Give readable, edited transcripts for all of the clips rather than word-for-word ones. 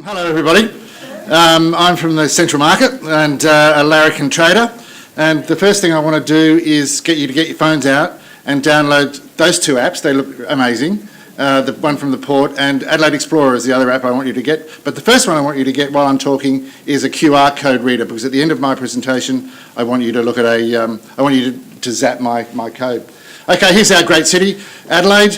Hello everybody. I'm from the Central Market and a larrikin trader, and the first thing I want to do is get you to get your phones out and download those two apps. They look amazing. The one from the port, and Adelaide Explorer is the other app I want you to get. But the first one I want you to get while I'm talking is a QR code reader, because at the end of my presentation I want you to look at I want you to zap my code. Okay, here's our great city, Adelaide.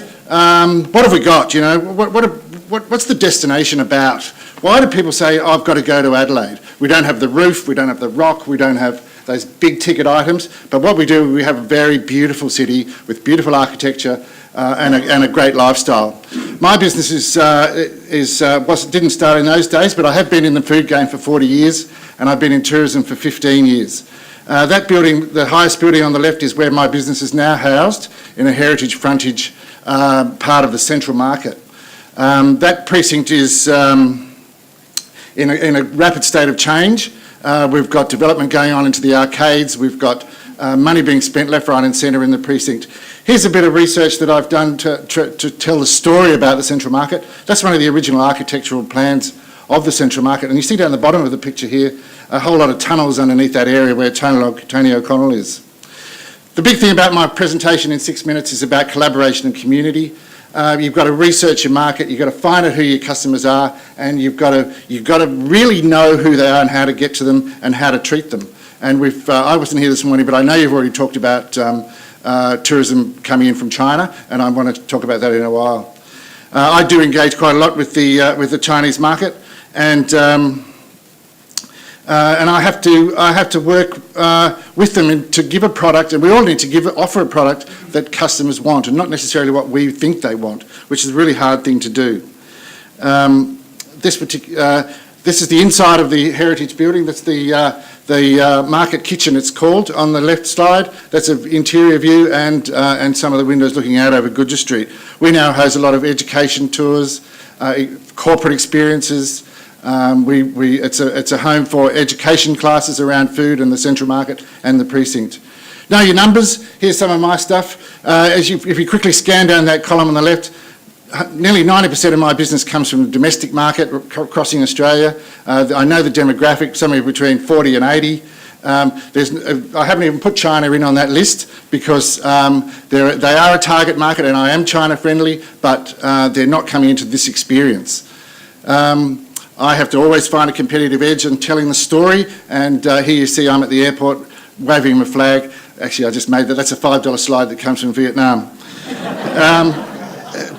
What have we got? You know, what's the destination about? Why do people say, oh, I've got to go to Adelaide? We don't have the roof, we don't have the rock, we don't have those big ticket items, but what we do, we have a very beautiful city with beautiful architecture and a great lifestyle. My business didn't start in those days, but I have been in the food game for 40 years, and I've been in tourism for 15 years. That building, the highest building on the left, is where my business is now housed, in a heritage frontage part of the Central Market. That precinct is in a rapid state of change. We've got development going on into the arcades. We've got money being spent left, right and centre in the precinct. Here's a bit of research that I've done to tell the story about the Central Market. That's one of the original architectural plans of the Central Market. And you see down the bottom of the picture here, a whole lot of tunnels underneath that area where Tony O'Connell is. The big thing about my presentation in 6 minutes is about collaboration and community. You've got to research your market, you've got to find out who your customers are, and you've got to really know who they are and how to get to them and how to treat them. And I wasn't here this morning, but I know you've already talked about tourism coming in from China, and I want to talk about that in a while. I do engage quite a lot with the Chinese market, and I have to work with them to give a product, and we all need to offer a product that customers want, and not necessarily what we think they want, which is a really hard thing to do. This is the inside of the heritage building. That's the market kitchen, it's called, on the left slide. That's an interior view and some of the windows looking out over Goodger Street. We now host a lot of education tours, corporate experiences. It's a home for education classes around food and the Central Market and the precinct. Know your numbers. Here's some of my stuff. If you quickly scan down that column on the left, nearly 90% of my business comes from the domestic market crossing Australia. I know the demographic, somewhere between 40 and 80. I haven't even put China in on that list because they are a target market, and I am China friendly, but they're not coming into this experience. I have to always find a competitive edge in telling the story, and here you see I'm at the airport waving my flag. Actually, I just made that. That's a $5 slide that comes from Vietnam.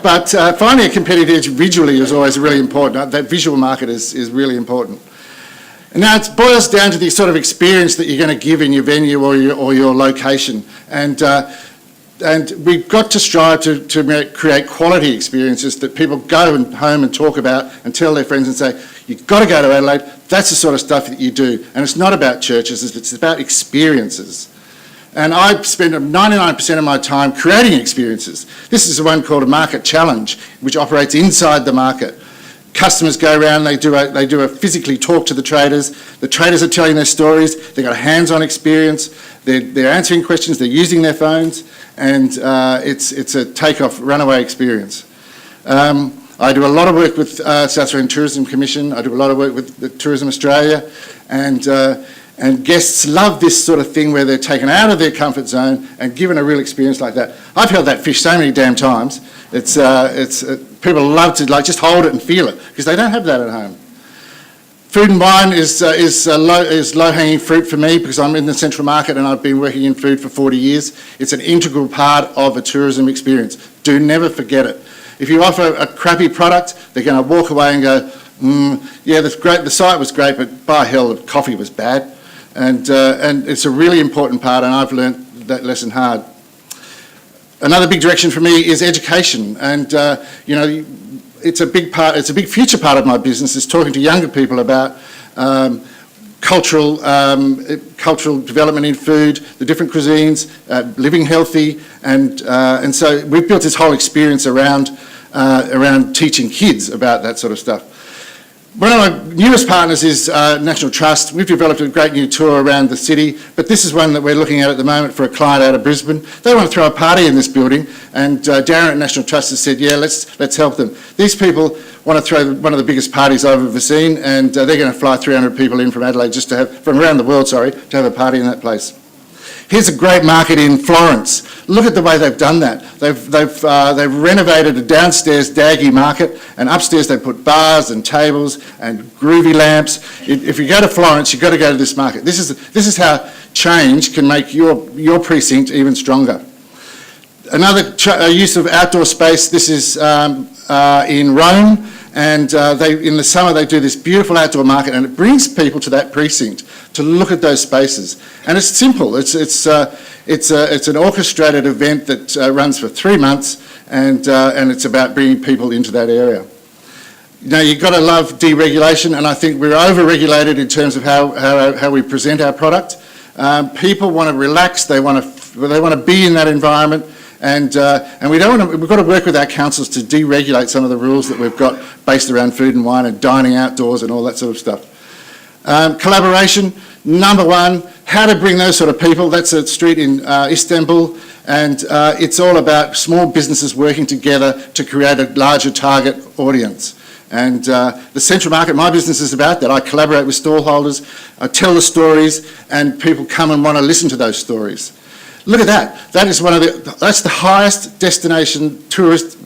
But finding a competitive edge visually is always really important. That visual market is really important. And now it boils down to the sort of experience that you're going to give in your venue or your location. And we've got to strive to create quality experiences that people go home and talk about and tell their friends and say, you've got to go to Adelaide. That's the sort of stuff that you do. And it's not about churches, it's about experiences. And I spend 99% of my time creating experiences. This is the one called a market challenge, which operates inside the market. Customers go around, they do a physically talk to the traders. The traders are telling their stories. They've got a hands-on experience. They're answering questions. They're using their phones, and it's a take-off, runaway experience. I do a lot of work with South Australian Tourism Commission. I do a lot of work with the Tourism Australia, and guests love this sort of thing where they're taken out of their comfort zone and given a real experience like that. I've held that fish so many damn times. People love to just hold it and feel it because they don't have that at home. Food and wine is low-hanging fruit for me because I'm in the Central Market and I've been working in food for 40 years. It's an integral part of a tourism experience. Do never forget it. If you offer a crappy product, they're going to walk away and go, yeah, that's great. The site was great, but by hell, the coffee was bad. And it's a really important part, and I've learnt that lesson hard. Another big direction for me is education, and you know, it's a big future part of my business is talking to younger people about cultural development in food, the different cuisines, living healthy, and so we've built this whole experience around teaching kids about that sort of stuff. One of our newest partners is National Trust. We've developed a great new tour around the city, but this is one that we're looking at the moment for a client out of Brisbane. They want to throw a party in this building, and Darren at National Trust has said, yeah, let's help them. These people want to throw one of the biggest parties I've ever seen, and they're going to fly 300 people in from Adelaide just to have, from around the world, sorry, to have a party in that place. Here's a great market in Florence. Look at the way they've done that. They've renovated a downstairs daggy market, and upstairs they put bars and tables and groovy lamps. If you go to Florence, you've got to go to this market. This is how change can make your precinct even stronger. Another use of outdoor space. This is in Rome. And in the summer they do this beautiful outdoor market, and it brings people to that precinct to look at those spaces. And it's simple. It's an orchestrated event that runs for 3 months, and it's about bringing people into that area. Now, you've got to love deregulation, and I think we're over-regulated in terms of how we present our product. People want to relax. They want to be in that environment. And we've got to work with our councils to deregulate some of the rules that we've got based around food and wine and dining outdoors and all that sort of stuff. Collaboration, number one, how to bring those sort of people. That's a street in Istanbul, and it's all about small businesses working together to create a larger target audience. And the Central Market, my business is about that. I collaborate with stallholders, I tell the stories, and people come and want to listen to those stories. Look at that. That's the highest tourist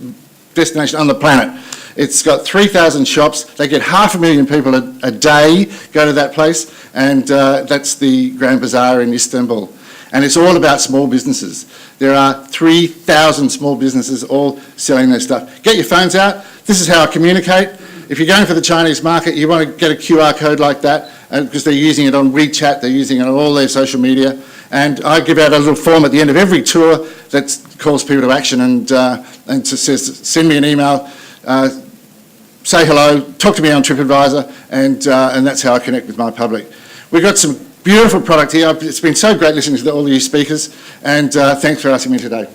destination on the planet. It's got 3,000 shops. They get 500,000 people a day go to that place, and that's the Grand Bazaar in Istanbul. And it's all about small businesses. There are 3,000 small businesses all selling their stuff. Get your phones out. This is how I communicate. If you're going for the Chinese market, you want to get a QR code like that, because they're using it on WeChat, they're using it on all their social media. And I give out a little form at the end of every tour that calls people to action and says, send me an email, say hello, talk to me on TripAdvisor, and that's how I connect with my public. We've got some beautiful product here. It's been so great listening to all of you speakers, and thanks for asking me today.